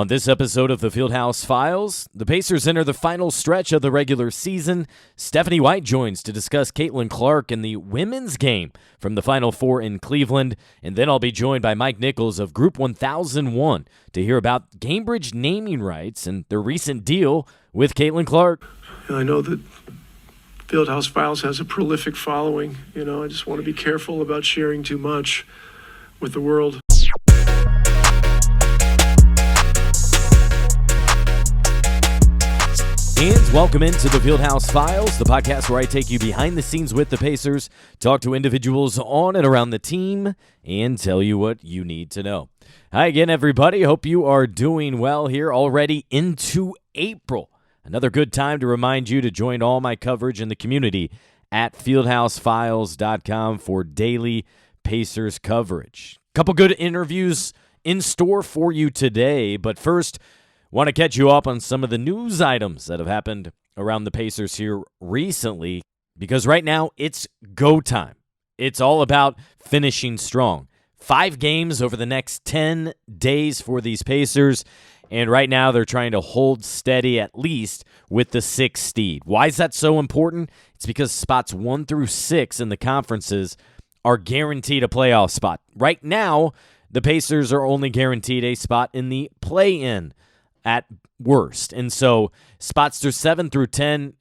On this episode of the Fieldhouse Files, the Pacers enter the final stretch of the regular season. Stephanie White joins to discuss Caitlin Clark and the women's game from the Final Four in Cleveland. And then I'll be joined by Mike Nichols of Group 1001 to hear about Gainbridge naming rights and their recent deal with Caitlin Clark. I know that Fieldhouse Files has a prolific following. I just want to be careful about sharing too much with the world. And welcome into the Fieldhouse Files, the podcast where I take you behind the scenes with the Pacers, talk to individuals on and around the team, and tell you what you need to know. Hi again, everybody. Hope you are doing well here already into April. Another good time to remind you to join all my coverage in the community at fieldhousefiles.com for daily Pacers coverage. Couple good interviews in store for you today, but first, want to catch you up on some of the news items that have happened around the Pacers here recently, because right now it's go time. It's all about finishing strong. 5 games over the next 10 days for these Pacers, and right now they're trying to hold steady at least with the 6th seed. Why is that so important? It's because spots 1 through 6 in the conferences are guaranteed a playoff spot. Right now, the Pacers are only guaranteed a spot in the play-in at worst. And so spots through 7 through 10,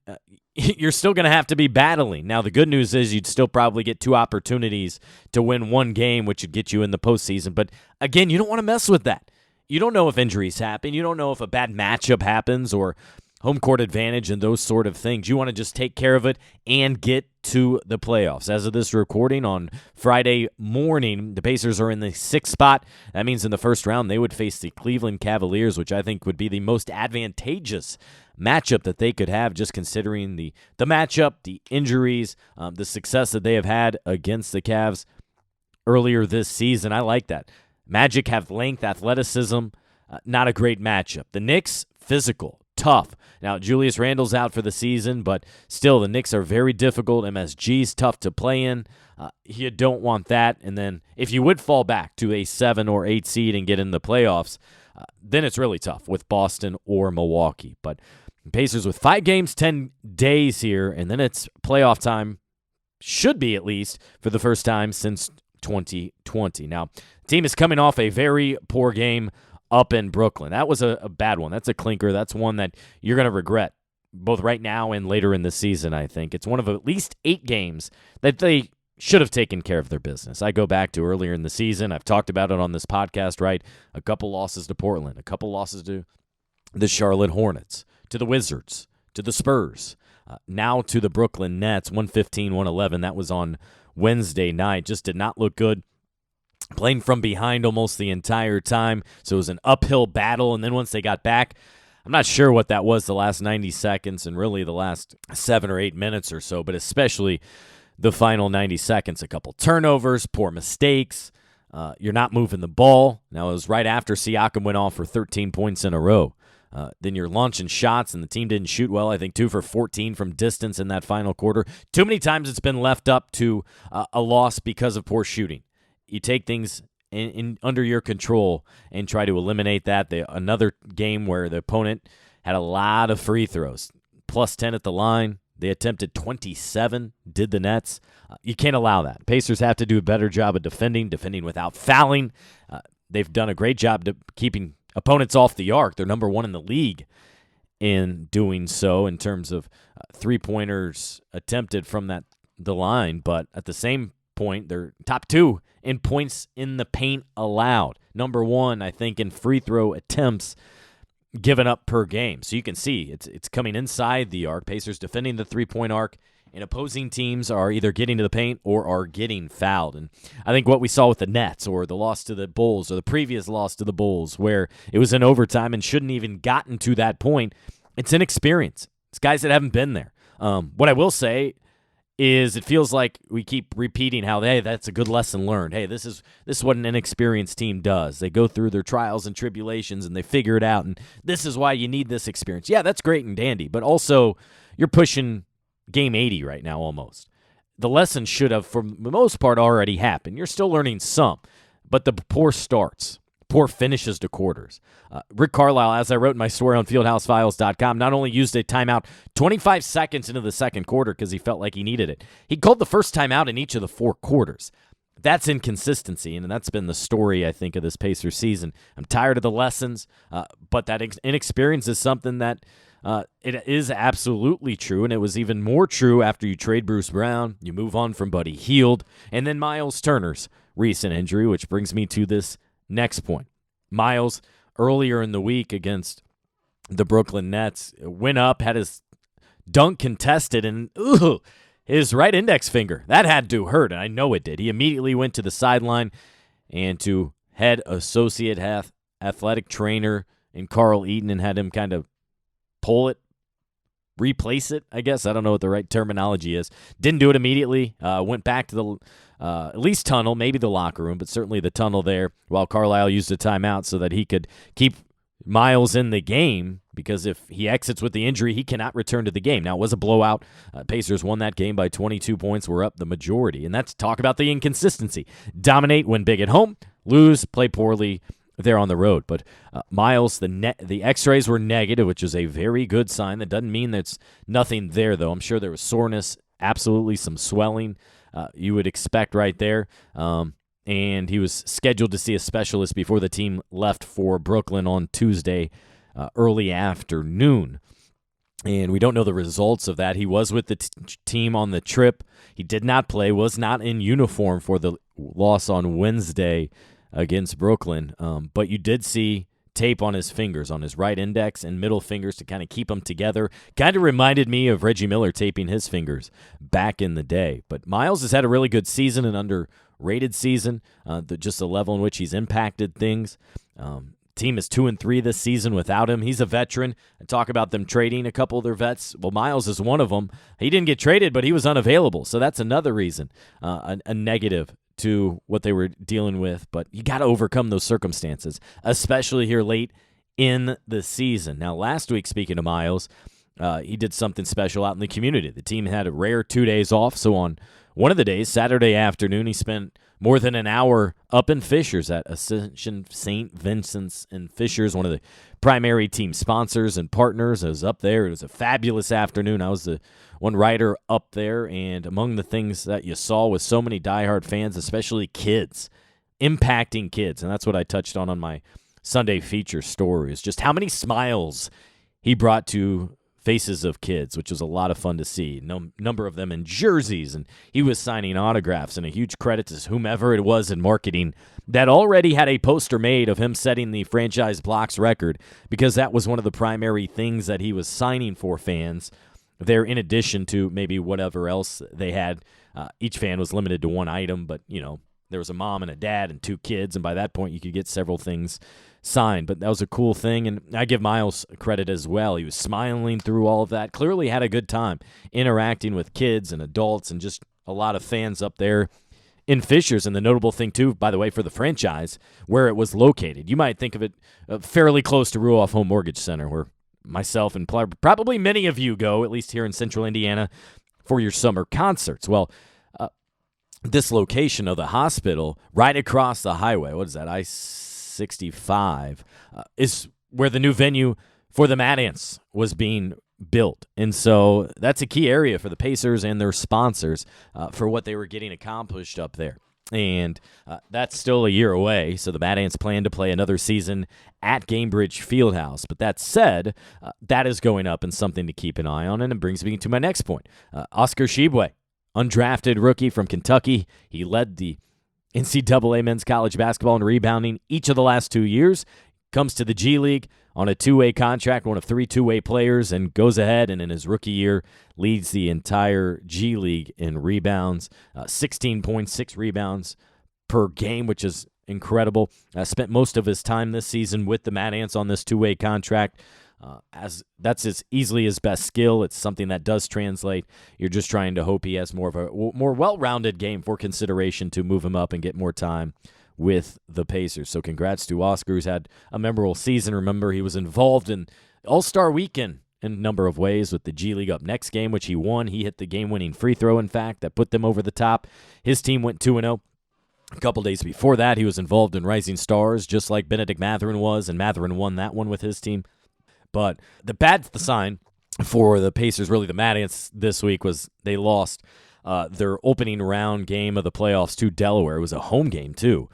you're still going to have to be battling. Now, the good news is you'd still probably get 2 opportunities to win 1 game, which would get you in the postseason. But again, you don't want to mess with that. You don't know if injuries happen. You don't know if a bad matchup happens or home court advantage and those sort of things. You want to just take care of it and get to the playoffs. As of this recording on Friday morning, the Pacers are in the 6th spot. That means in the first round they would face the Cleveland Cavaliers, which I think would be the most advantageous matchup that they could have, just considering the matchup, the injuries, the success that they have had against the Cavs earlier this season. I like that. Magic have length, athleticism, not a great matchup. The Knicks, physical, tough. Now, Julius Randle's out for the season, but still, the Knicks are very difficult. MSG's tough to play in. You don't want that. And then if you would fall back to a 7 or 8 seed and get in the playoffs, then it's really tough with Boston or Milwaukee. But Pacers with 5 games, 10 days here, and then it's playoff time, should be at least, for the first time since 2020. Now, the team is coming off a very poor game up in Brooklyn. That was a bad one. That's a clinker. That's one that you're going to regret, both right now and later in the season, I think. It's one of at least 8 games that they should have taken care of their business. I go back to earlier in the season. I've talked about it on this podcast, right? A couple losses to Portland, a couple losses to the Charlotte Hornets, to the Wizards, to the Spurs, now to the Brooklyn Nets, 115-111. That was on Wednesday night. Just did not look good. Playing from behind almost the entire time, so it was an uphill battle, and then once they got back, I'm not sure what that was the last 90 seconds and really the last 7 or 8 minutes or so, but especially the final 90 seconds. A couple turnovers, poor mistakes, you're not moving the ball. Now, it was right after Siakam went off for 13 points in a row. Then you're launching shots, and the team didn't shoot well. I think 2 for 14 from distance in that final quarter. Too many times it's been left up to a loss because of poor shooting. You take things in under your control and try to eliminate that. Another game where the opponent had a lot of free throws, plus 10 at the line. They attempted 27, did the Nets. You can't allow that. Pacers have to do a better job of defending without fouling. They've done a great job keeping opponents off the arc. They're number 1 in the league in doing so in terms of three-pointers attempted from the line, but at the same point, they're top 2 in points in the paint allowed. Number 1, I think, in free throw attempts given up per game. So you can see it's coming inside the arc. Pacers defending the three-point arc, and opposing teams are either getting to the paint or are getting fouled. And I think what we saw with the Nets or the loss to the Bulls or the previous loss to the Bulls where it was in overtime and shouldn't even gotten to that point, it's inexperience. It's guys that haven't been there. What I will say is it feels like we keep repeating how, hey, that's a good lesson learned. Hey, this is what an inexperienced team does. They go through their trials and tribulations, and they figure it out, and this is why you need this experience. Yeah, that's great and dandy, but also you're pushing game 80 right now almost. The lesson should have, for the most part, already happened. You're still learning some, but the poor starts, poor finishes to quarters. Rick Carlisle, as I wrote in my story on fieldhousefiles.com, not only used a timeout 25 seconds into the second quarter because he felt like he needed it, he called the first timeout in each of the 4 quarters. That's inconsistency, and that's been the story, I think, of this Pacers season. I'm tired of the lessons, but that inexperience is something that it is absolutely true, and it was even more true after you trade Bruce Brown, you move on from Buddy Hield, and then Myles Turner's recent injury, which brings me to this next point. Myles, earlier in the week against the Brooklyn Nets, went up, had his dunk contested, and his right index finger, that had to hurt, and I know it did. He immediately went to the sideline and to head associate athletic trainer in Carl Eaton and had him kind of pull it, replace it, I guess. I don't know what the right terminology is. Didn't do it immediately. Went back to the at least tunnel, maybe the locker room, but certainly the tunnel there while Carlisle used a timeout so that he could keep Myles in the game, because if he exits with the injury, he cannot return to the game. Now, it was a blowout. Pacers won that game by 22 points. We're up the majority, and that's talk about the inconsistency. Dominate, win big at home, lose, play poorly there on the road. But Myles, the x-rays were negative, which is a very good sign. That doesn't mean there's nothing there, though. I'm sure there was soreness, absolutely some swelling you would expect right there. And he was scheduled to see a specialist before the team left for Brooklyn on Tuesday early afternoon. And we don't know the results of that. He was with the team on the trip. He did not play, was not in uniform for the loss on Wednesday against Brooklyn. But you did see tape on his fingers, on his right index and middle fingers to kind of keep them together. Kind of reminded me of Reggie Miller taping his fingers back in the day. But Myles has had a really good season, an underrated season, just the level in which he's impacted things. Team is 2-3 this season without him. He's a veteran. I talk about them trading a couple of their vets. Well, Myles is one of them. He didn't get traded, but he was unavailable. So that's another reason, a negative to what they were dealing with. But you got to overcome those circumstances, especially here late in the season. Now, last week, speaking of Myles, he did something special out in the community. The team had a rare 2 days off, so on one of the days, Saturday afternoon, he spent more than an hour up in Fishers at Ascension St. Vincent's in Fishers, one of the primary team sponsors and partners. I was up there. It was a fabulous afternoon. I was the one writer up there, and among the things that you saw was so many diehard fans, especially kids, impacting kids, and that's what I touched on my Sunday feature story, is just how many smiles he brought to faces of kids, which was a lot of fun to see. Number of them in jerseys, and he was signing autographs, and a huge credit to whomever it was in marketing that already had a poster made of him setting the franchise blocks record, because that was one of the primary things that he was signing for fans there, in addition to maybe whatever else they had. Each fan was limited to one item, but, there was a mom and a dad and 2 kids, and by that point you could get several things signed. But that was a cool thing, and I give Myles credit as well. He was smiling through all of that, clearly had a good time interacting with kids and adults and just a lot of fans up there in Fishers. And the notable thing, too, by the way, for the franchise, where it was located. You might think of it fairly close to Ruoff Home Mortgage Center, where myself and probably many of you go, at least here in central Indiana, for your summer concerts. Well, this location of the hospital right across the highway, what is that, I-65, is where the new venue for the Mad Ants was being built. And so that's a key area for the Pacers and their sponsors for what they were getting accomplished up there. And that's still a year away, so the Mad Ants plan to play another season at Gainbridge Fieldhouse. But that said, that is going up and something to keep an eye on, and it brings me to my next point. Oscar Tshiebwe, undrafted rookie from Kentucky. He led the NCAA men's college basketball in rebounding each of the last 2 years. Comes to the G League on a 2-way contract, one of 3 2-way players, and goes ahead and in his rookie year leads the entire G League in rebounds. 16.6 rebounds per game, which is incredible. Spent most of his time this season with the Mad Ants on this 2-way contract. As that's as easily his best skill. It's something that does translate. You're just trying to hope he has more of a more well-rounded game for consideration to move him up and get more time with the Pacers. So congrats to Oscar, who's had a memorable season. Remember, he was involved in All-Star Weekend in a number of ways with the G League Up Next game, which he won. He hit the game-winning free throw, in fact, that put them over the top. His team went 2-0. A couple days before that, he was involved in Rising Stars, just like Benedict Mathurin was, and Mathurin won that one with his team. But the bad sign for the Pacers, really the Mad Ants this week, was they lost their opening round game of the playoffs to Delaware. It was a home game, too.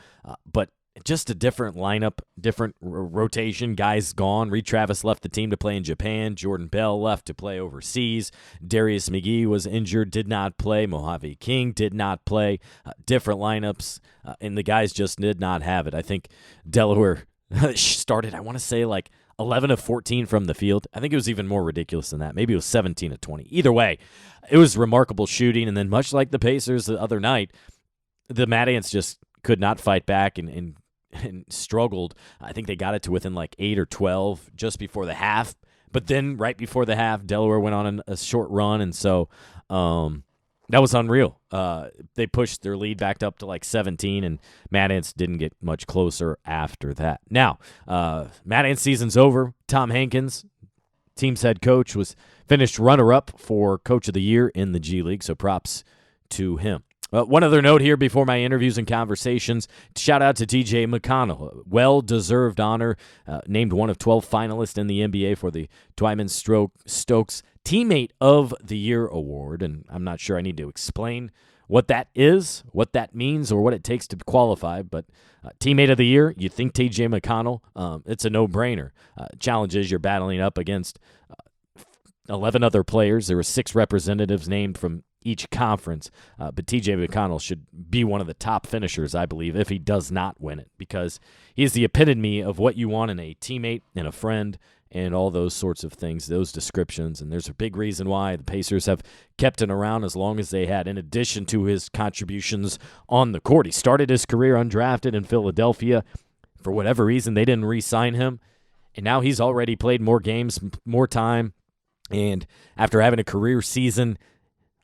But just a different lineup, different rotation. Guys gone. Reed Travis left the team to play in Japan. Jordan Bell left to play overseas. Darius McGee was injured, did not play. Mojave King did not play. Different lineups, and the guys just did not have it. I think Delaware started, I want to say, like 11 of 14 from the field. I think it was even more ridiculous than that. Maybe it was 17 of 20. Either way, it was remarkable shooting, and then much like the Pacers the other night, the Mad Ants just could not fight back and struggled. I think they got it to within like 8 or 12 just before the half. But then right before the half, Delaware went on a short run, and so that was unreal. They pushed their lead back up to like 17, and Mad Ants didn't get much closer after that. Now, Mad Ants season's over. Tom Hankins, team's head coach, was finished runner-up for Coach of the Year in the G League, so props to him. One other note here before my interviews and conversations. Shout out to TJ McConnell. Well-deserved honor. Named one of 12 finalists in the NBA for the Twyman Stokes Teammate of the Year award. And I'm not sure I need to explain what that is, what that means, or what it takes to qualify. But Teammate of the Year, you think TJ McConnell, it's a no-brainer. Challenge is you're battling up against 11 other players. There were 6 representatives named from each conference, but TJ McConnell should be one of the top finishers, I believe, if he does not win it, because he's the epitome of what you want in a teammate and a friend and all those sorts of things, those descriptions. And there's a big reason why the Pacers have kept him around as long as they had, in addition to his contributions on the court. He started his career undrafted in Philadelphia. For whatever reason, they didn't re-sign him, and now he's already played more games, more time, and after having a career season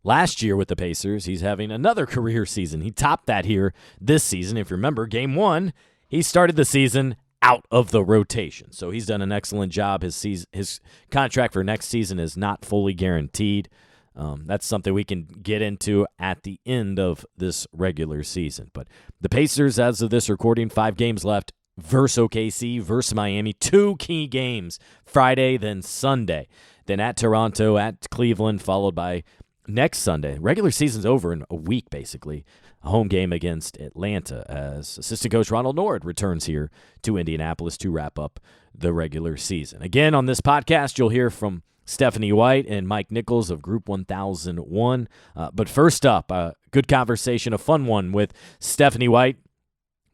last year with the Pacers, he's having another career season. He topped that here this season. If you remember, Game 1, he started the season out of the rotation. So he's done an excellent job. His contract for next season is not fully guaranteed. That's something we can get into at the end of this regular season. But the Pacers, as of this recording, 5 games left versus OKC, versus Miami. 2 key games, Friday, then Sunday. Then at Toronto, at Cleveland, followed by next Sunday. Regular season's over in a week, basically. A home game against Atlanta as assistant coach Ronald Nord returns here to Indianapolis to wrap up the regular season. Again, on this podcast, you'll hear from Stephanie White and Mike Nichols of Group 1001. But first up, a good conversation, a fun one with Stephanie White,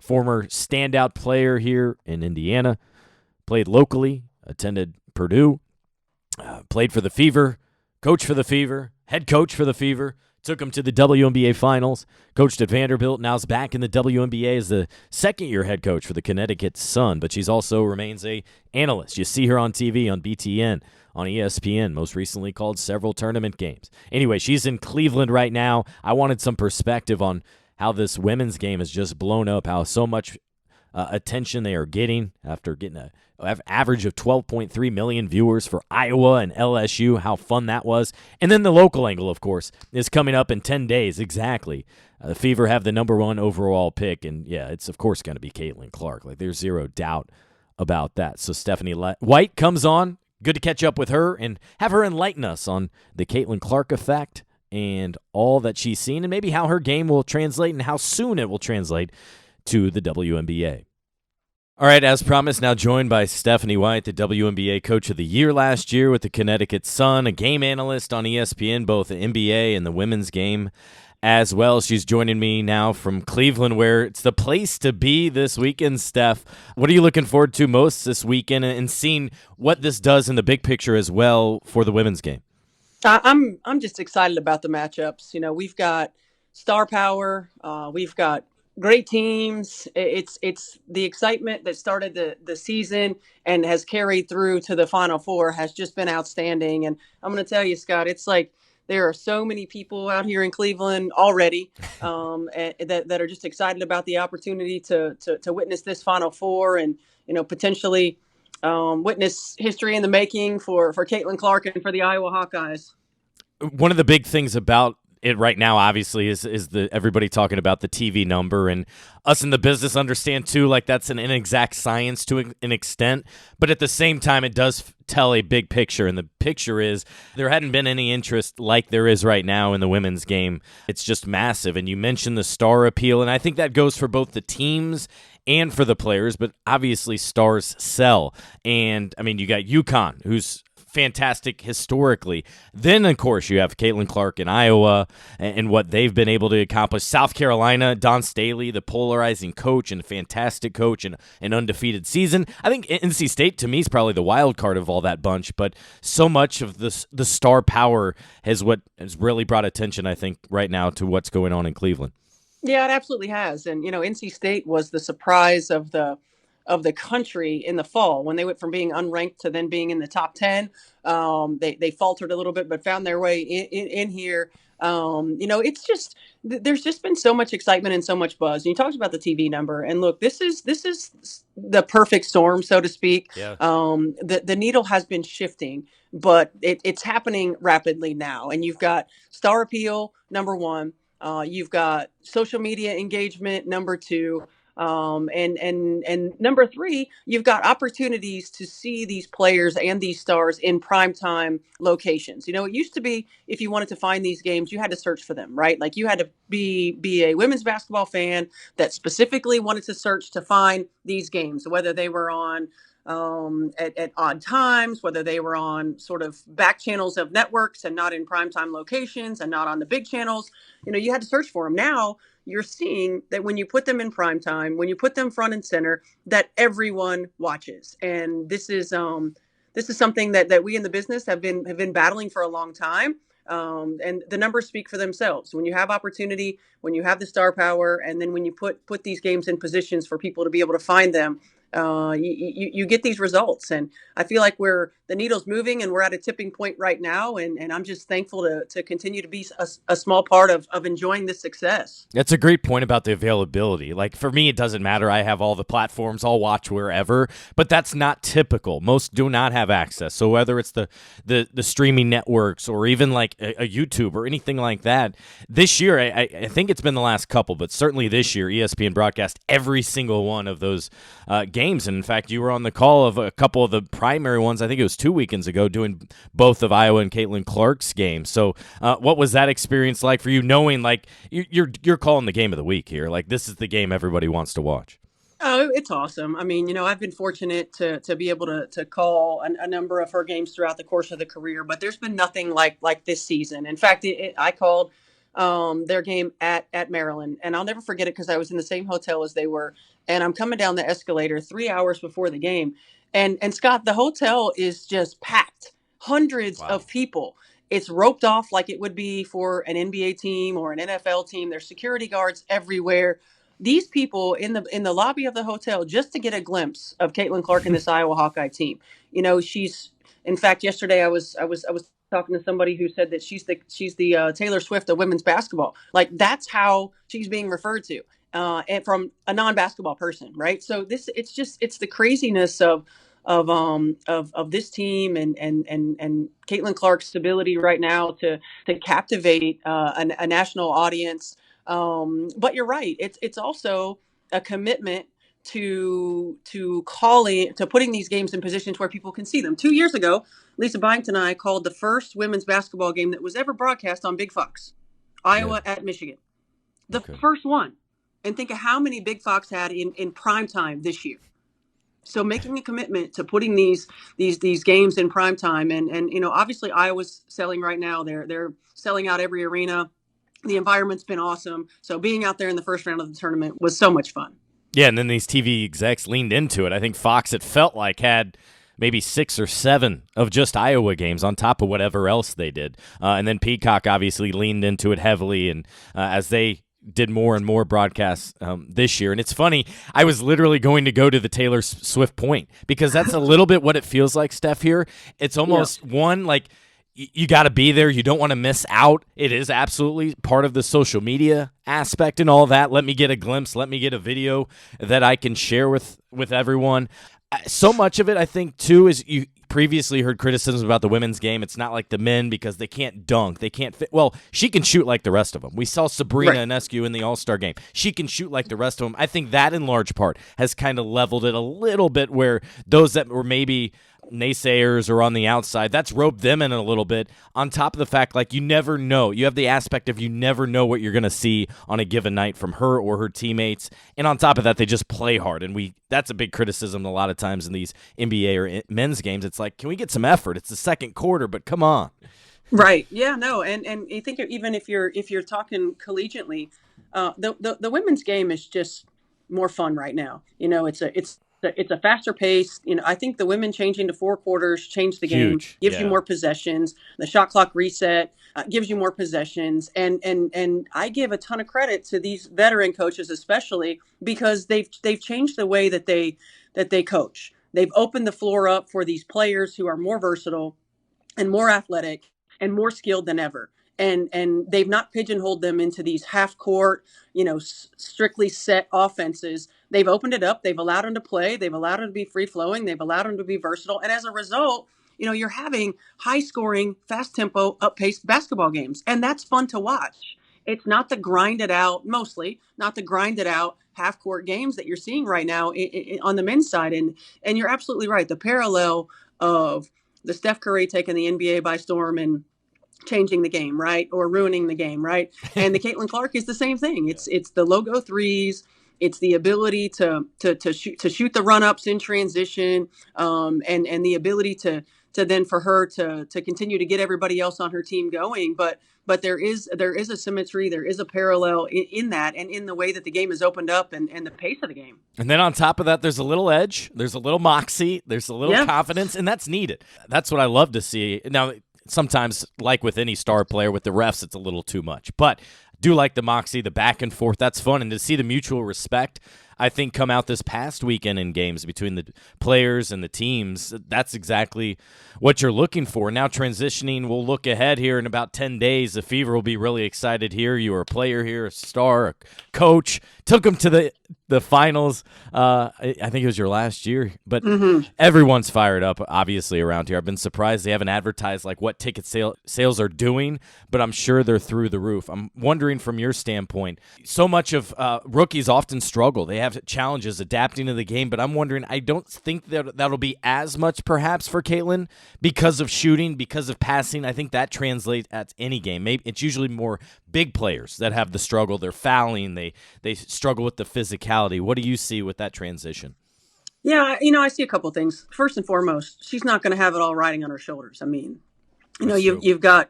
former standout player here in Indiana, played locally, attended Purdue, played for the Fever, coach for the Fever, head coach for the Fever, took him to the WNBA Finals, coached at Vanderbilt, now's back in the WNBA as the second-year head coach for the Connecticut Sun, but she's also remains a analyst. You see her on TV, on BTN, on ESPN, most recently called several tournament games. Anyway, she's in Cleveland right now. I wanted some perspective on how this women's game has just blown up, how so much attention they are getting after getting an average of 12.3 million viewers for Iowa and LSU, how fun that was. And then the local angle, of course, is coming up in 10 days exactly. The Fever have the number 1 overall pick, and yeah, it's of course going to be Caitlin Clark. Like, there's zero doubt about that. So Stephanie White comes on. Good to catch up with her and have her enlighten us on the Caitlin Clark effect and all that she's seen, and maybe how her game will translate and how soon it will translate to the WNBA. All right, as promised, now joined by Stephanie White, the WNBA Coach of the Year last year with the Connecticut Sun, a game analyst on ESPN, both the NBA and the women's game as well. She's joining me now from Cleveland, where it's the place to be this weekend. Steph, what are you looking forward to most this weekend, and seeing what this does in the big picture as well for the women's game? I'm just excited about the matchups. You know, we've got star power. We've got great teams. It's the excitement that started the season and has carried through to the Final Four has just been outstanding. And I'm going to tell you, Scott, it's like there are so many people out here in Cleveland already that are just excited about the opportunity to witness this Final Four and, you know, potentially witness history in the making for Caitlin Clark and for the Iowa Hawkeyes. One of the big things about it right now obviously is the everybody talking about the TV number, and us in the business understand too, like that's an inexact science to an extent, but at the same time it does tell a big picture, and the picture is there hadn't been any interest like there is right now in the women's game. It's just massive, and you mentioned the star appeal, and I think that goes for both the teams and for the players, but obviously stars sell. And I mean, you got UConn, who's fantastic historically. Then, of course, you have Caitlin Clark in Iowa and what they've been able to accomplish. South Carolina, Don Staley, the polarizing coach and fantastic coach and an undefeated season. I think NC State, to me, is probably the wild card of all that bunch, but so much of the star power has really brought attention, I think, right now to what's going on in Cleveland. Yeah, it absolutely has. And, NC State was the surprise of the country in the fall when they went from being unranked to then being in the top 10. They faltered a little bit, but found their way in here. It's just, there's just been so much excitement and so much buzz. And you talked about the TV number, and look, this is the perfect storm, so to speak. Yeah. The needle has been shifting, but it's happening rapidly now. And you've got star appeal, number one. You've got social media engagement, number two. And number three, you've got opportunities to see these players and these stars in primetime locations. It used to be if you wanted to find these games, you had to search for them, right? Like you had to be a women's basketball fan that specifically wanted to search to find these games, whether they were on at odd times, whether they were on sort of back channels of networks and not in primetime locations and not on the big channels. You had to search for them. Now you're seeing that when you put them in primetime, when you put them front and center, that everyone watches. And this is something that we in the business have been battling for a long time. And the numbers speak for themselves. When you have opportunity, when you have the star power, and then when you put these games in positions for people to be able to find them, you get these results. And I feel like the needle's moving and we're at a tipping point right now. And I'm just thankful to continue to be a small part of enjoying this success. That's a great point about the availability. Like for me, it doesn't matter. I have all the platforms. I'll watch wherever, but that's not typical. Most do not have access. So whether it's the streaming networks or even like a YouTube or anything like that, this year, I think it's been the last couple, but certainly this year, ESPN broadcast every single one of those games. And in fact, you were on the call of a couple of the primary ones. I think it was 2 weekends ago, doing both of Iowa and Caitlin Clark's games. So what was that experience like for you, knowing like you're calling the game of the week here? Like this is the game everybody wants to watch. Oh, it's awesome. I mean, I've been fortunate to be able to call a number of her games throughout the course of the career, but there's been nothing like this season. In fact, I called their game at Maryland, and I'll never forget it because I was in the same hotel as they were, and I'm coming down the escalator 3 hours before the game, and Scott, the hotel is just packed, hundreds Wow. of people. It's roped off like it would be for an NBA team or an NFL team. There's security guards everywhere. These people in the lobby of the hotel just to get a glimpse of Caitlin Clark and this Iowa Hawkeye team. She's, in fact, yesterday I was talking to somebody who said that she's the Taylor Swift of women's basketball. Like that's how she's being referred to, and from a non-basketball person, right? So it's the craziness of this team and Caitlin Clark's ability right now to captivate a national audience. But you're right. It's also a commitment to putting these games in positions where people can see them. 2 years ago, Lisa Byington and I called the first women's basketball game that was ever broadcast on Big Fox, Iowa at Michigan. The first one. And think of how many Big Fox had in prime time this year. So making a commitment to putting these games in prime time, and obviously Iowa's selling right now. They're selling out every arena. The environment's been awesome. So being out there in the first round of the tournament was so much fun. Yeah, and then these TV execs leaned into it. I think Fox, it felt like, had maybe 6 or 7 of just Iowa games on top of whatever else they did. And then Peacock obviously leaned into it heavily, and as they did more and more broadcasts this year. And it's funny, I was literally going to go to the Taylor Swift point because that's a little bit what it feels like, Steph, here. It's almost one, like, you got to be there. You don't want to miss out. It is absolutely part of the social media aspect and all that. Let me get a glimpse. Let me get a video that I can share with everyone. So much of it, I think, too, is you previously heard criticisms about the women's game. It's not like the men because they can't dunk. They can't fit. Well, she can shoot like the rest of them. We saw Sabrina Ionescu in the All-Star game. She can shoot like the rest of them. I think that in large part has kind of leveled it a little bit where those that were maybe naysayers or on the outside, that's roped them in a little bit. On top of the fact, like, you never know. You have the aspect of you never know what you're going to see on a given night from her or her teammates. And on top of that, they just play hard. And that's a big criticism a lot of times in these NBA or men's games. It's like, can we get some effort? It's the second quarter, but come on. Right. Yeah, no. And I think even if you're talking collegiately, the women's game is just more fun right now. It's a faster pace. I think the women changing to 4 quarters changed the game, gives you more possessions. The shot clock reset gives you more possessions. And I give a ton of credit to these veteran coaches, especially because they've changed the way that they coach. They've opened the floor up for these players who are more versatile and more athletic and more skilled than ever. And they've not pigeonholed them into these half court, strictly set offenses. They've opened it up. They've allowed them to play. They've allowed them to be free flowing. They've allowed them to be versatile. And as a result, you're having high scoring, fast tempo, up-paced basketball games. And that's fun to watch. It's not the grinded out, mostly not the grinded out half court games that you're seeing right now on the men's side. And you're absolutely right. The parallel of the Steph Curry taking the NBA by storm and changing the game, right? Or ruining the game, right? And the Caitlin Clark is the same thing. It's the logo threes. It's the ability to shoot the run-ups in transition, and the ability to then for her to continue to get everybody else on her team going. But there is a symmetry, there is a parallel in that, and in the way that the game is opened up and the pace of the game. And then on top of that, there's a little edge, there's a little moxie, there's a little confidence, and that's needed. That's what I love to see. Now, sometimes, like with any star player, with the refs, it's a little too much. But I do like the moxie, the back and forth. That's fun. And to see the mutual respect, I think, come out this past weekend in games between the players and the teams, that's exactly what you're looking for. Now transitioning, we'll look ahead here in about 10 days. The Fever will be really excited here. You were a player here, a star, a coach. Took them to the finals. I think it was your last year. But everyone's fired up, obviously, around here. I've been surprised they haven't advertised like what ticket sales are doing, but I'm sure they're through the roof. I'm wondering from your standpoint, so much of rookies often struggle. They have challenges adapting to the game, but I'm wondering, I don't think that'll be as much perhaps for Caitlin because of shooting, because of passing. I think that translates at any game. Maybe it's usually more big players that have the struggle. They're fouling. They struggle with the physicality. What do you see with that transition? Yeah, I see a couple things. First and foremost, she's not going to have it all riding on her shoulders. I mean, you've got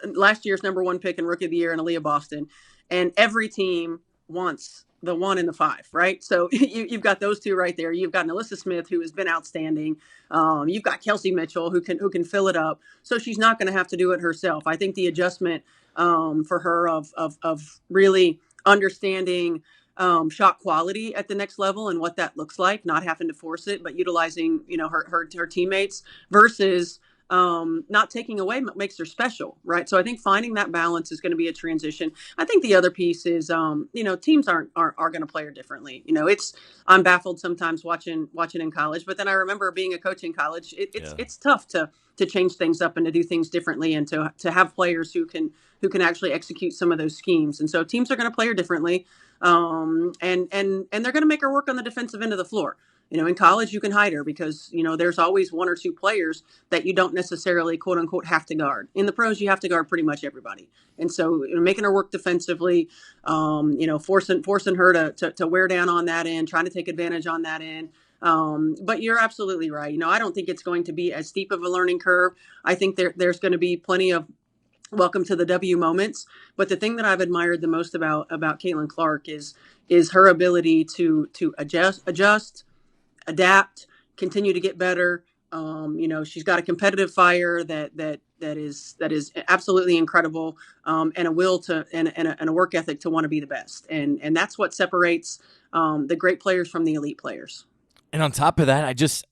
last year's number 1 pick and rookie of the year in Aaliyah Boston, and every team wants the 1 and the 5, right? So you've got those two right there. You've got Alyssa Smith, who has been outstanding. You've got Kelsey Mitchell, who can fill it up. So she's not going to have to do it herself. I think the adjustment for her of really understanding shot quality at the next level and what that looks like, not having to force it, but utilizing her teammates versus not taking away what makes her special, right? So I think finding that balance is going to be a transition. I think the other piece is, teams are going to play her differently. I'm baffled sometimes watching in college, but then I remember being a coach in college. It's tough to change things up and to do things differently and to have players who can actually execute some of those schemes. And so teams are going to play her differently, and they're going to make her work on the defensive end of the floor. In college, you can hide her because, there's always 1 or 2 players that you don't necessarily, quote unquote, have to guard. In the pros, you have to guard pretty much everybody. And so making her work defensively, forcing her to wear down on that end, trying to take advantage on that end. But you're absolutely right. I don't think it's going to be as steep of a learning curve. I think there's going to be plenty of welcome to the W moments. But the thing that I've admired the most about Caitlin Clark is her ability to adjust, adapt, continue to get better. She's got a competitive fire that is absolutely incredible, and a will to and a work ethic to want to be the best. And that's what separates the great players from the elite players. And on top of that, I just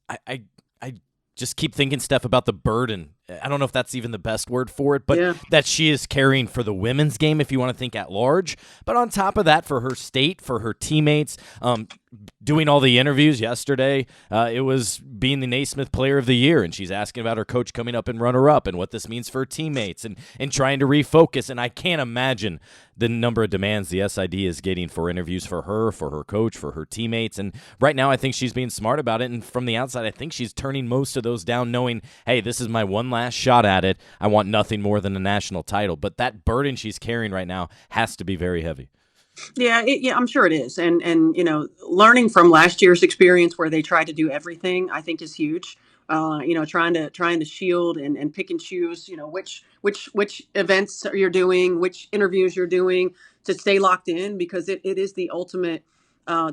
keep thinking, Steph, about the burden I don't know if that's even the best word for it, but Yeah. that she is carrying for the women's game, if you want to think at large. But on top of that, for her state, for her teammates, doing all the interviews yesterday, it was being the Naismith Player of the Year, and she's asking about her coach coming up and runner-up and what this means for her teammates and trying to refocus. And I can't imagine the number of demands the SID is getting for interviews for her coach, for her teammates. And right now I think she's being smart about it, and from the outside I think she's turning most of those down, knowing, hey, this is my one last shot at it. I want nothing more than a national title. But that burden she's carrying right now has to be very heavy. Yeah, I'm sure it is. And learning from last year's experience where they tried to do everything, I think is huge. Trying to shield and pick and choose, which events you're doing, which interviews you're doing to stay locked in, because it is the ultimate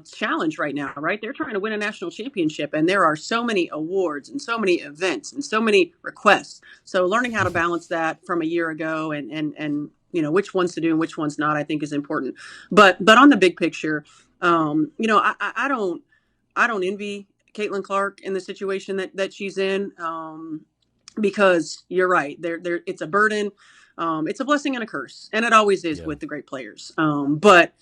challenge right now, right? They're trying to win a national championship, and there are so many awards and so many events and so many requests. So learning how to balance that from a year ago and which ones to do and which ones not, I think is important. But on the big picture, I don't envy Caitlin Clark in the situation that she's in, because you're right. There it's a burden. It's a blessing and a curse, and it always is with the great players. But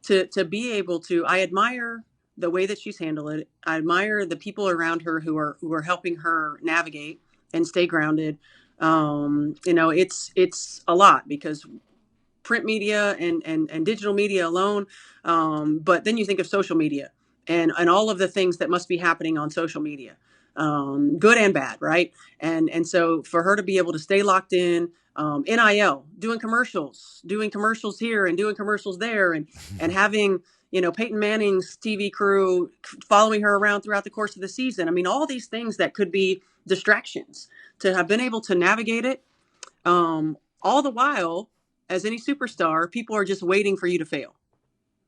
to be able to, I admire the way that she's handled it. I admire the people around her who are helping her navigate and stay grounded. It's a lot, because print media and digital media alone. But then you think of social media and all of the things that must be happening on social media, good and bad, right? And so for her to be able to stay locked in, NIL, doing commercials here and doing commercials there, and having, Peyton Manning's TV crew following her around throughout the course of the season. I mean, all these things that could be distractions, to have been able to navigate it, all the while, as any superstar, people are just waiting for you to fail.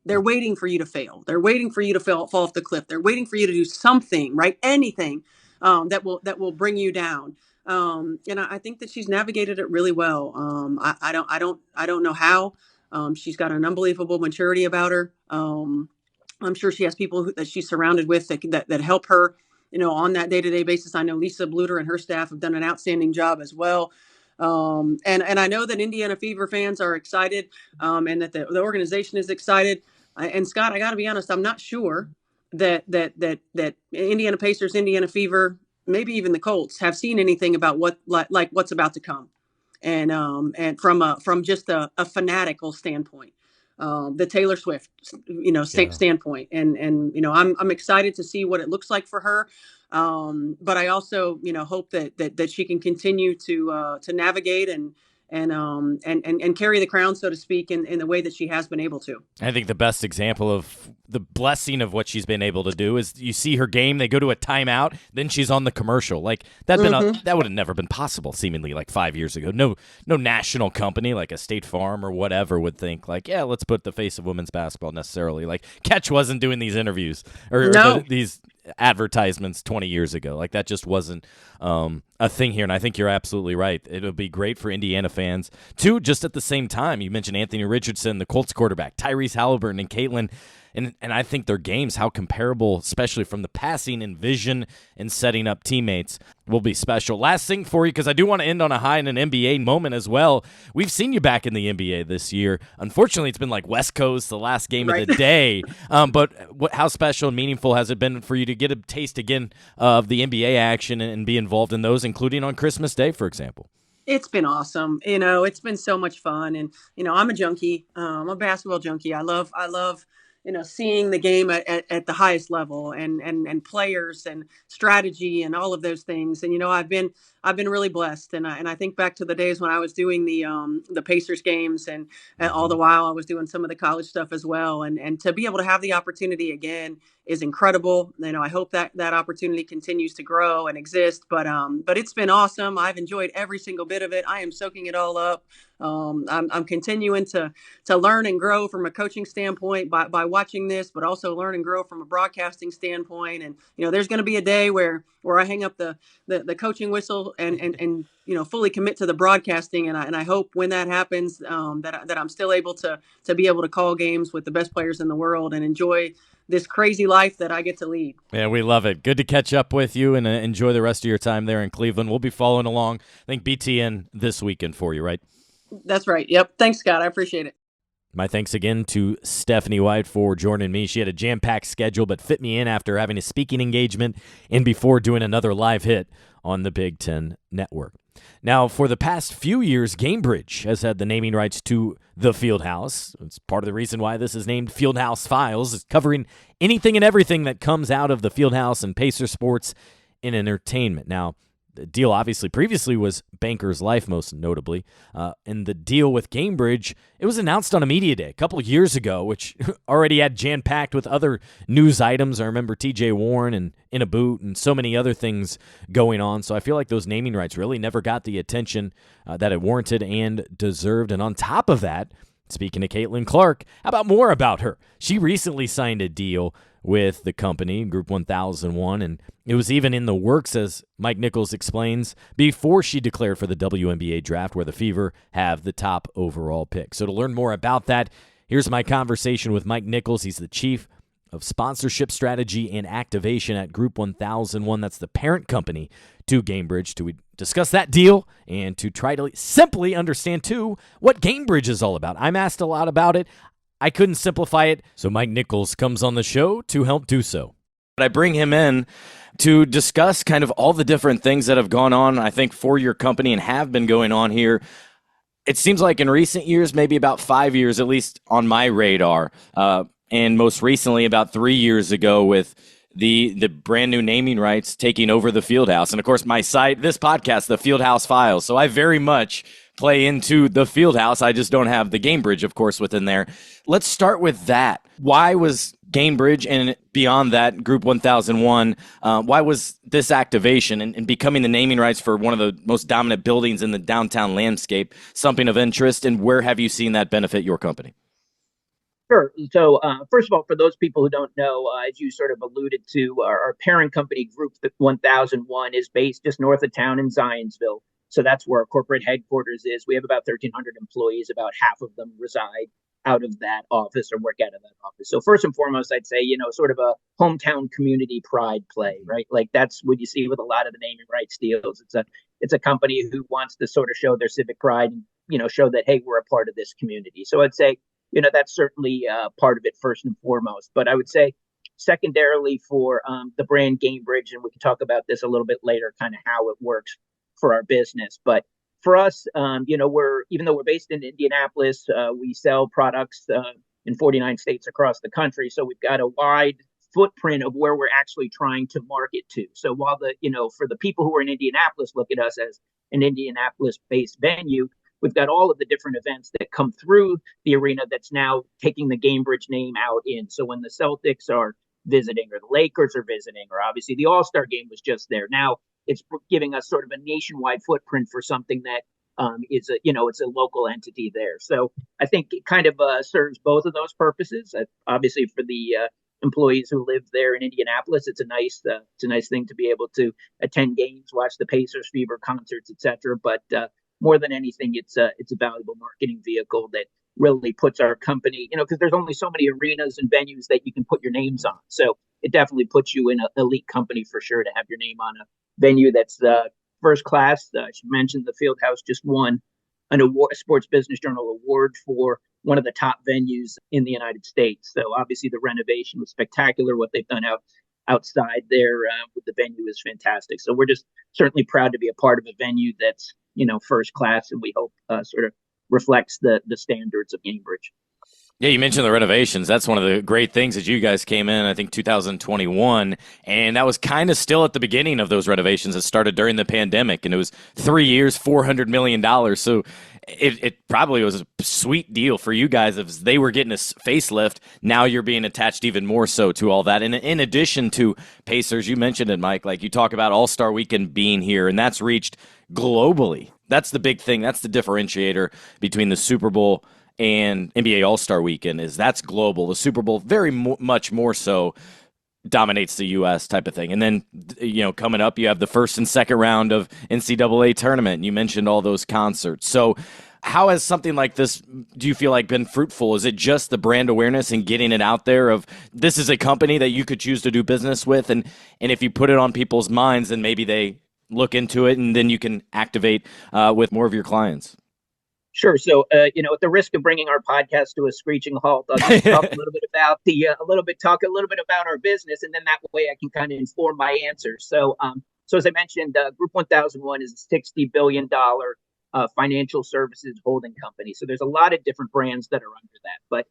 They're waiting for you to fail. They're waiting for you to fall off the cliff. They're waiting for you to do something, right? Anything that will bring you down. And I think that she's navigated it really well. I don't know how. She's got an unbelievable maturity about her. I'm sure she has people that she's surrounded with that help her, on that day-to-day basis. I know Lisa Bluter and her staff have done an outstanding job as well. And I know that Indiana Fever fans are excited, and that the organization is excited. And Scott, I got to be honest, I'm not sure that Indiana Pacers, Indiana Fever, maybe even the Colts have seen anything about what's about to come, and from just a fanatical standpoint, the Taylor Swift, standpoint, and I'm excited to see what it looks like for her. But I also, hope that she can continue to navigate and carry the crown, so to speak, in the way that she has been able to. I think the best example of the blessing of what she's been able to do is you see her game, they go to a timeout, then she's on the commercial. Like that would have never been possible seemingly like 5 years ago. No national company like a State Farm or whatever would think like, yeah, let's put the face of women's basketball necessarily. Like Catch wasn't doing these interviews or these advertisements 20 years ago. Like that just wasn't a thing here, and I think you're absolutely right. It'll be great for Indiana fans too. Just at the same time, you mentioned Anthony Richardson, the Colts quarterback, Tyrese Halliburton, and Caitlin, and I think their games, how comparable, especially from the passing and vision and setting up teammates, will be special. Last thing for you, because I do want to end on a high in an NBA moment as well. We've seen you back in the NBA this year. Unfortunately, it's been like West Coast, the last game of the day. But how special and meaningful has it been for you to get a taste again of the NBA action and be involved in those, including on Christmas Day, for example? It's been awesome. It's been so much fun. And, I'm a junkie. I'm a basketball junkie. I love seeing the game at the highest level and players and strategy and all of those things. And, I've been really blessed. And I think back to the days when I was doing the Pacers games and all the while I was doing some of the college stuff as well. And to be able to have the opportunity again is incredible. I hope that opportunity continues to grow and exist, but it's been awesome. I've enjoyed every single bit of it. I am soaking it all up. I'm continuing to learn and grow from a coaching standpoint by watching this, but also learn and grow from a broadcasting standpoint. And, there's going to be a day where I hang up the coaching whistle and fully commit to the broadcasting. And I hope when that happens, that I'm still able to be able to call games with the best players in the world and enjoy this crazy life that I get to lead. Yeah, we love it. Good to catch up with you, and enjoy the rest of your time there in Cleveland. We'll be following along, I think, BTN this weekend for you, right? That's right. Yep. Thanks, Scott. I appreciate it. My thanks again to Stephanie White for joining me. She had a jam-packed schedule, but fit me in after having a speaking engagement and before doing another live hit on the Big Ten Network. Now, for the past few years, Gainbridge has had the naming rights to the Fieldhouse. It's part of the reason why this is named Fieldhouse Files. It's covering anything and everything that comes out of the Fieldhouse and Pacer sports and entertainment. Now, the deal obviously previously was Banker's Life, most notably. And the deal with Gainbridge, it was announced on a media day a couple of years ago, which already had jam-packed with other news items. I remember TJ Warren and In a Boot and so many other things going on. So I feel like those naming rights really never got the attention that it warranted and deserved. And on top of that, speaking to Caitlin Clark, how about more about her? She recently signed a deal with the company, Group 1001, and it was even in the works, as Mike Nichols explains, before she declared for the WNBA draft, where the Fever have the top overall pick. So to learn more about that, here's my conversation with Mike Nichols. He's the Chief of Sponsorship Strategy and Activation at Group 1001. That's the parent company to Gainbridge, to discuss that deal and to try to simply understand, too, what Gainbridge is all about. I'm asked a lot about it. I couldn't simplify it, so Mike Nichols comes on the show to help do so. But I bring him in to discuss kind of all the different things that have gone on, I think, for your company and have been going on here. It seems like in recent years, maybe about 5 years, at least on my radar, and most recently about 3 years ago with the brand new naming rights taking over the Fieldhouse. And, of course, my site, this podcast, the Fieldhouse Files. So I very much play into the Fieldhouse. I just don't have the Gainbridge, of course, within there. Let's start with that. Why was Gainbridge and beyond that, Group 1001, why was this activation and becoming the naming rights for one of the most dominant buildings in the downtown landscape something of interest, and where have you seen that benefit your company? Sure. So first of all, for those people who don't know, as you sort of alluded to, our parent company, Group 1001, is based just north of town in Zionsville. So that's where our corporate headquarters is. We have about 1,300 employees. About half of them reside out of that office or work out of that office. So first and foremost, I'd say, sort of a hometown community pride play, right? Like that's what you see with a lot of the naming rights deals. It's a company who wants to sort of show their civic pride and, show that, hey, we're a part of this community. So I'd say, that's certainly part of it first and foremost. But I would say secondarily for the brand Gainbridge, and we can talk about this a little bit later, kind of how it works for our business. But for us, even though we're based in Indianapolis, we sell products in 49 states across the country. So we've got a wide footprint of where we're actually trying to market to. So while for the people who are in Indianapolis look at us as an Indianapolis-based venue, we've got all of the different events that come through the arena that's now taking the Gainbridge name out in. So when the Celtics are visiting or the Lakers are visiting, or obviously the All-Star game was just there. Now it's giving us sort of a nationwide footprint for something that it's a local entity there. So I think it kind of serves both of those purposes. Obviously for the employees who live there in Indianapolis, it's a nice thing to be able to attend games, watch the Pacers, Fever concerts, etc. But more than anything, it's a valuable marketing vehicle that really puts our company, because there's only so many arenas and venues that you can put your names on. So it definitely puts you in an elite company for sure to have your name on a venue that's first class. I should mention the Fieldhouse just won an award, a Sports Business Journal award for one of the top venues in the United States. So obviously the renovation was spectacular. What they've done outside there with the venue is fantastic. So we're just certainly proud to be a part of a venue that's, first class, and we hope sort of reflects the standards of Gainbridge. Yeah, you mentioned the renovations. That's one of the great things that you guys came in, I think, 2021, and that was kind of still at the beginning of those renovations that started during the pandemic, and it was 3 years, $400 million. So it probably was a sweet deal for you guys as they were getting a facelift. Now you're being attached even more so to all that. And in addition to Pacers, you mentioned it, Mike, like you talk about All-Star Weekend being here, and that's reached globally. That's the big thing. That's the differentiator between the Super Bowl and NBA All-Star Weekend, is that's global. The Super Bowl very much more so dominates the U.S. type of thing. And then, coming up, you have the first and second round of NCAA tournament. You mentioned all those concerts. So how has something like this, do you feel like, been fruitful? Is it just the brand awareness and getting it out there of this is a company that you could choose to do business with, and if you put it on people's minds, then maybe they look into it, and then you can activate with more of your clients? Sure. So, at the risk of bringing our podcast to a screeching halt, I'll just talk a little bit about talk a little bit about our business, and then that way I can kind of inform my answer. So, as I mentioned, Group 1001 is a $60 billion financial services holding company. So there's a lot of different brands that are under that, but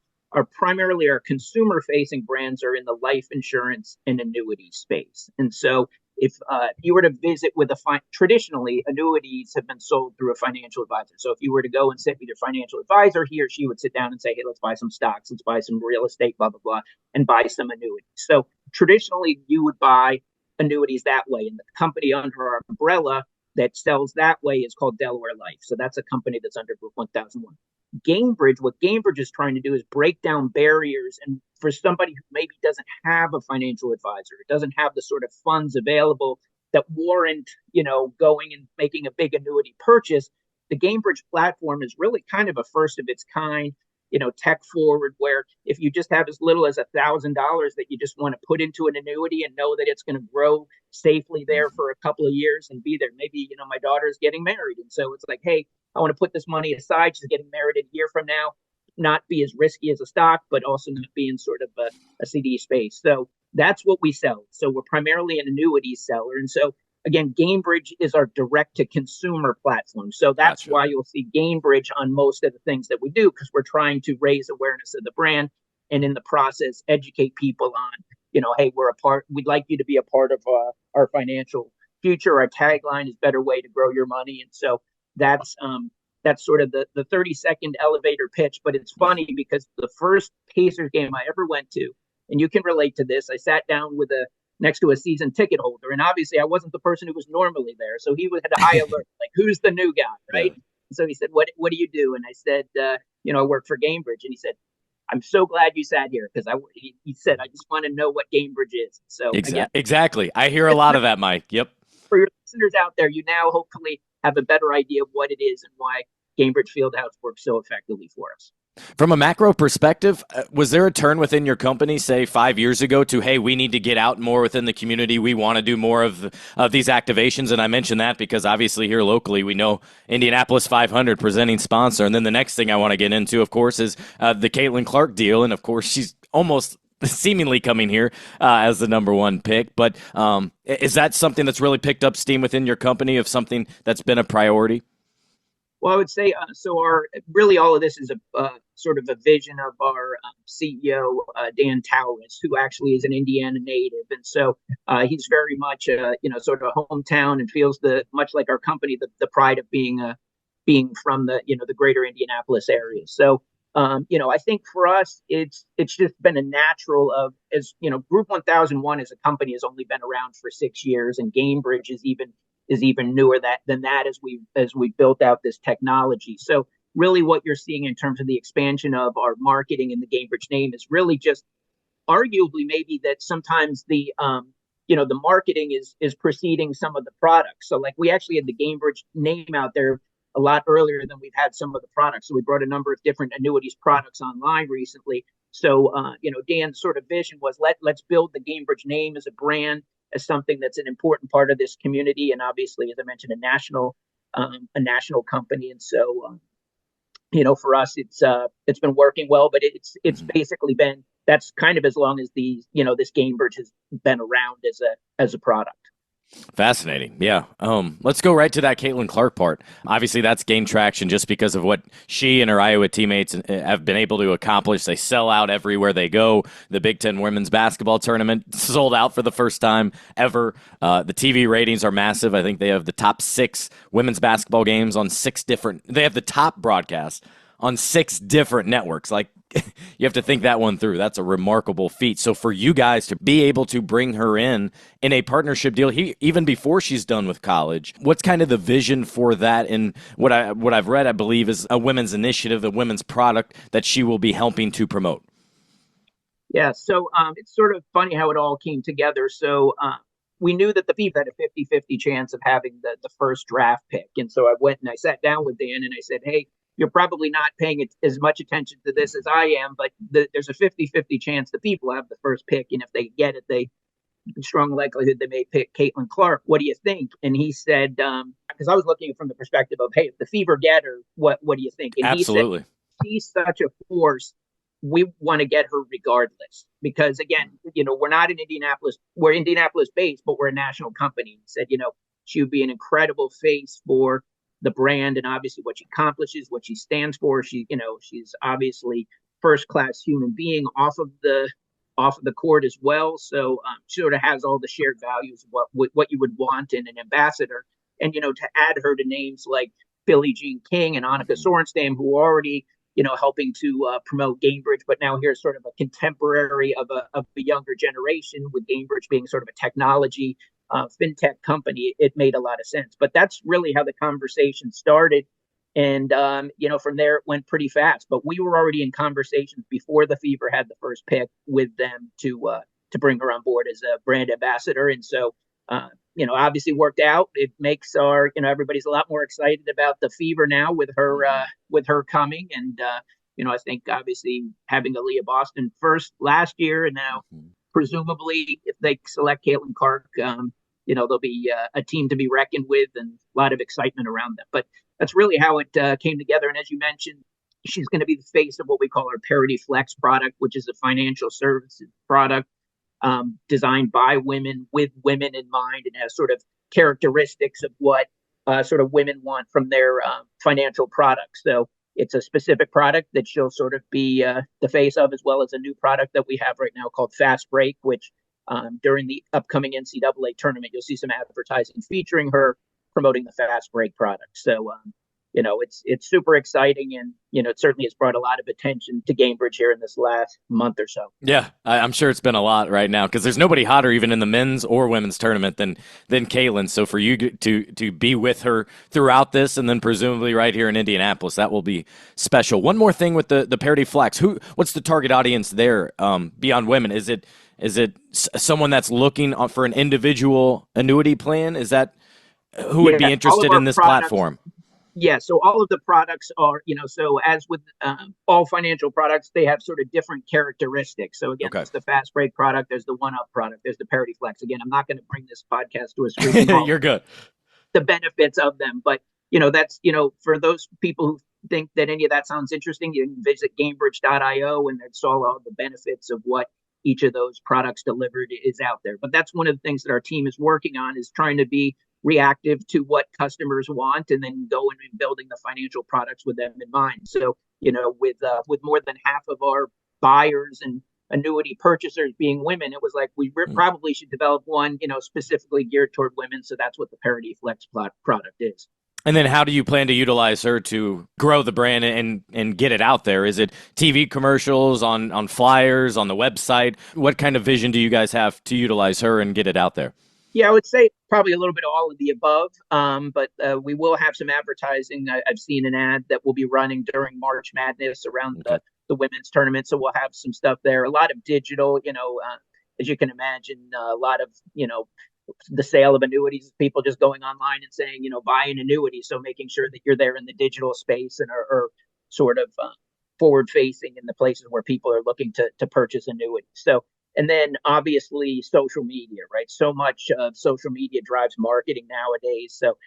primarily our consumer facing brands are in the life insurance and annuity space. And so if you were to visit with traditionally annuities have been sold through a financial advisor. So if you were to go and sit with your financial advisor, he or she would sit down and say, hey, let's buy some stocks, let's buy some real estate, blah, blah, blah, and buy some annuities. So traditionally you would buy annuities that way. And the company under our umbrella that sells that way is called Delaware Life. So that's a company that's under Group 1001. Gainbridge, what Gainbridge is trying to do is break down barriers. And for somebody who maybe doesn't have a financial advisor, doesn't have the sort of funds available that warrant, going and making a big annuity purchase, the Gainbridge platform is really kind of a first of its kind, tech forward, where if you just have as little as $1,000 that you just want to put into an annuity and know that it's going to grow safely there for a couple of years and be there. Maybe, my daughter's getting married. And so it's like, hey, I want to put this money aside. She's getting married a year from now, not be as risky as a stock, but also not be in sort of a CD space. So that's what we sell. So we're primarily an annuity seller. And so again, Gainbridge is our direct to consumer platform. So that's why you'll see Gainbridge on most of the things that we do, because we're trying to raise awareness of the brand and in the process, educate people on, hey, we'd like you to be a part of our financial future. Our tagline is better way to grow your money. And so that's sort of the 30-second elevator pitch. But it's funny because the first Pacers game I ever went to, and you can relate to this, I sat down next to a season ticket holder. And obviously I wasn't the person who was normally there. So he had a high alert, like, who's the new guy, right? Yeah. So he said, what do you do? And I said, I work for Gainbridge. And he said, I'm so glad you sat here, because he said, I just want to know what Gainbridge is. So exactly. I hear a lot of that, Mike. Yep. For your listeners out there, you now hopefully have a better idea of what it is and why Gainbridge Fieldhouse works so effectively for us. From a macro perspective, was there a turn within your company, say 5 years ago, to, hey, we need to get out more within the community, we want to do more of these activations? And I mention that because obviously here locally, we know Indianapolis 500 presenting sponsor. And then the next thing I want to get into, of course, is the Caitlin Clark deal. And of course, she's almost seemingly coming here as the number one pick. But is that something that's really picked up steam within your company, of something that's been a priority? Well, I would say, really all of this is a sort of a vision of our CEO, Dan Towers, who actually is an Indiana native. And so he's very much, sort of a hometown, and feels much like our company, the pride of being from the greater Indianapolis area. So, I think for us, it's just been a natural Group 1001 as a company has only been around for 6 years, and Gainbridge is even newer than that as we built out this technology. So really what you're seeing in terms of the expansion of our marketing and the Gainbridge name is really just arguably maybe that sometimes the marketing is preceding some of the products. So like we actually had the Gainbridge name out there a lot earlier than we've had some of the products. So we brought a number of different annuities products online recently. So, Dan's sort of vision was let's build the Gainbridge name as a brand, as something that's an important part of this community. And obviously, as I mentioned, a national company. And so, for us, it's been working well, but it's basically been, that's kind of as long as this Gainbridge has been around as a product. Fascinating. Yeah. Let's go right to that Caitlin Clark part. Obviously, that's gained traction just because of what she and her Iowa teammates have been able to accomplish. They sell out everywhere they go. The Big Ten women's basketball tournament sold out for the first time ever. The TV ratings are massive. I think they have the top 6 women's basketball games on 6 different. They have the top broadcast on 6 different networks. Like, you have to think that one through. That's a remarkable feat. So for you guys to be able to bring her in a partnership deal, even before she's done with college, what's kind of the vision for that? And what I've read, I believe, is a women's initiative, a women's product that she will be helping to promote. Yeah. So it's sort of funny how it all came together. So we knew that the FIFA had a 50-50 chance of having the first draft pick. And so I went and I sat down with Dan and I said, hey, you're probably not paying as much attention to this as I am, but there's a 50-50 chance the people have the first pick. And if they get it, they strong likelihood they may pick Caitlin Clark. What do you think? And he said, because I was looking from the perspective of, hey, if the Fever get her, what do you think? And Absolutely. He said, she's such a force. We want to get her regardless, because again, we're not in Indianapolis. We're Indianapolis based, but we're a national company. He said, she would be an incredible face for the brand, and obviously what she accomplishes, what she stands for. She's obviously first class human being off of the court as well. So she sort of has all the shared values of what you would want in an ambassador. And, to add her to names like Billie Jean King and Annika Sorenstam, who are already, helping to promote Gainbridge, but now here's sort of a contemporary of a younger generation, with Gainbridge being sort of a technology fintech company. It made a lot of sense. But that's really how the conversation started. And, from there, it went pretty fast. But we were already in conversations before the Fever had the first pick with them to bring her on board as a brand ambassador. And so, obviously worked out. It makes our, everybody's a lot more excited about the Fever now with her coming. And, I think obviously having Aaliyah Boston first last year, and now presumably if they select Caitlin Clark, there'll be a team to be reckoned with and a lot of excitement around them. But that's really how it came together. And as you mentioned, she's going to be the face of what we call our Parity Flex product, which is a financial services product designed by women with women in mind, and has sort of characteristics of what sort of women want from their financial products. So it's a specific product that she'll sort of be the face of, as well as a new product that we have right now called Fast Break, which during the upcoming NCAA tournament, you'll see some advertising featuring her promoting the Fast Break product. So, it's super exciting, and, it certainly has brought a lot of attention to Gainbridge here in this last month or so. Yeah, I'm sure it's been a lot right now, because there's nobody hotter even in the men's or women's tournament than Caitlin. So for you to be with her throughout this, and then presumably right here in Indianapolis, that will be special. One more thing with the Parity Flex. What's the target audience there beyond women? Is it someone that's looking for an individual annuity plan? Is that who would be interested in this platform? Yeah, so all of the products are, so as with all financial products, they have sort of different characteristics. So again, There's the Fast Break product, there's the One-Up product, there's the Parity Flex. Again, I'm not going to bring this podcast to a screeching halt. You're good. The benefits of them, but that's for those people who think that any of that sounds interesting, you can visit Gainbridge.io, and that's all the benefits of what each of those products delivered is out there. But that's one of the things that our team is working on, is trying to be reactive to what customers want, and then going and building the financial products with them in mind. So, with more than half of our buyers and annuity purchasers being women, it was like we probably should develop one, specifically geared toward women. So that's what the Parity Flex product is. And then how do you plan to utilize her to grow the brand and get it out there? Is it TV commercials, on flyers, on the website? What kind of vision do you guys have to utilize her and get it out there? Yeah, I would say probably a little bit of all of the above, but we will have some advertising. I've seen an ad that will be running during March Madness around the women's tournament, so we'll have some stuff there. A lot of digital, as you can imagine, a lot of, the sale of annuities, people just going online and saying, buy an annuity. So making sure that you're there in the digital space and are sort of forward facing in the places where people are looking to purchase annuities. So, and then obviously social media, right? So much of social media drives marketing nowadays. So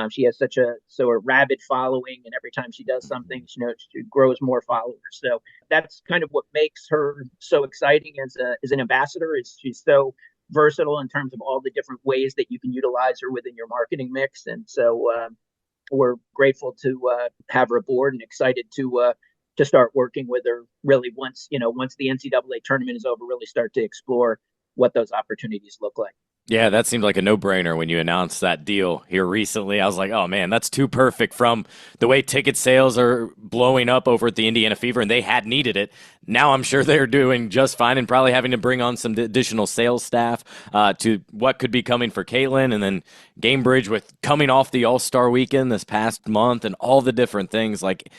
she has such a rabid following, and every time she does something, she grows more followers. So that's kind of what makes her so exciting as an ambassador. Is she's so versatile in terms of all the different ways that you can utilize her within your marketing mix. And so we're grateful to have her aboard, and excited to start working with her really once the NCAA tournament is over, really start to explore what those opportunities look like. Yeah, that seemed like a no-brainer when you announced that deal here recently. I was like, oh man, that's too perfect, from the way ticket sales are blowing up over at the Indiana Fever, and they had needed it. Now I'm sure they're doing just fine, and probably having to bring on some additional sales staff to what could be coming for Caitlin, and then Gainbridge with coming off the All-Star weekend this past month and all the different things. Like,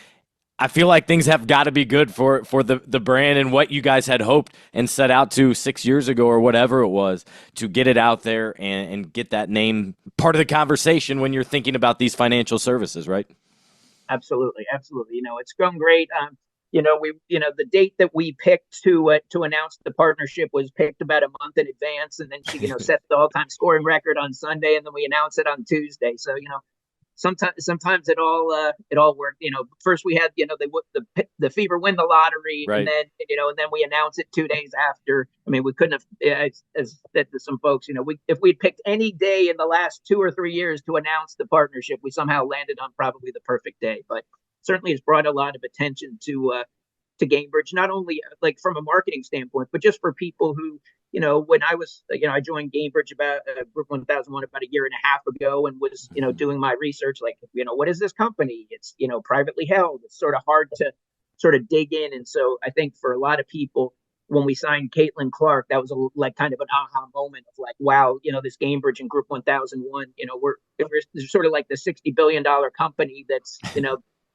I feel like things have got to be good for the brand and what you guys had hoped and set out to 6 years ago or whatever it was, to get it out there and get that name part of the conversation when you're thinking about these financial services, right? Absolutely, absolutely. It's going great. The date that we picked to announce the partnership was picked about a month in advance, and then she, set the all-time scoring record on Sunday, and then we announced it on Tuesday. So, sometimes it all worked. First we had the Fever win the lottery, Right. and then we announced it 2 days after. I mean, we couldn't have, as said to some folks, if we'd picked any day in the last 2 or 3 years to announce the partnership, we somehow landed on probably the perfect day. But certainly has brought a lot of attention to Gainbridge, not only like from a marketing standpoint, but just for people who, when I joined Gainbridge about Group 1001 about a year and a half ago, and was, doing my research, like, what is this company? It's, privately held. It's sort of hard to sort of dig in. And so I think for a lot of people, when we signed Caitlin Clark, that was like kind of an aha moment of like, wow, this Gainbridge and Group 1001, we're sort of like the $60 billion company that's,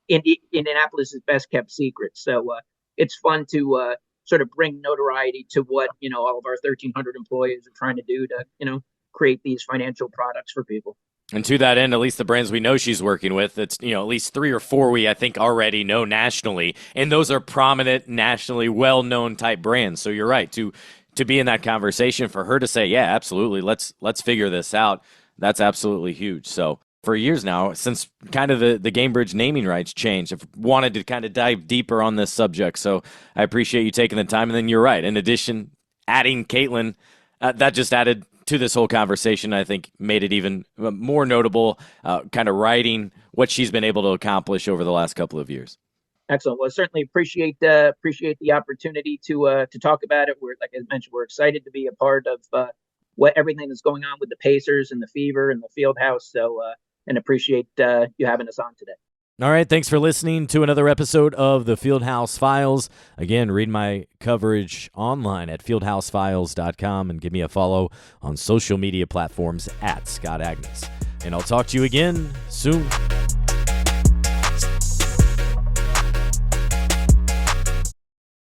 Indianapolis's best kept secret. So it's fun to sort of bring notoriety to what all of our 1,300 employees are trying to do to create these financial products for people. And to that end, at least the brands we know she's working with, it's, at least 3 or 4 we, I think, already know nationally. And those are prominent, nationally well-known type brands. So you're right, to be in that conversation, for her to say, yeah, absolutely, let's figure this out, that's absolutely huge. So for years now, since kind of the Gainbridge naming rights changed, I've wanted to kind of dive deeper on this subject. So I appreciate you taking the time. And then you're right. In addition, adding Caitlin, that just added to this whole conversation, I think made it even more notable, kind of writing what she's been able to accomplish over the last couple of years. Excellent. Well, certainly appreciate the opportunity to talk about it. We're, like I mentioned, we're excited to be a part of everything that's going on with the Pacers and the Fever and the Fieldhouse. So, and appreciate you having us on today. All right, thanks for listening to another episode of the Fieldhouse Files. Again, read my coverage online at fieldhousefiles.com and give me a follow on social media platforms at Scott Agness. And I'll talk to you again soon.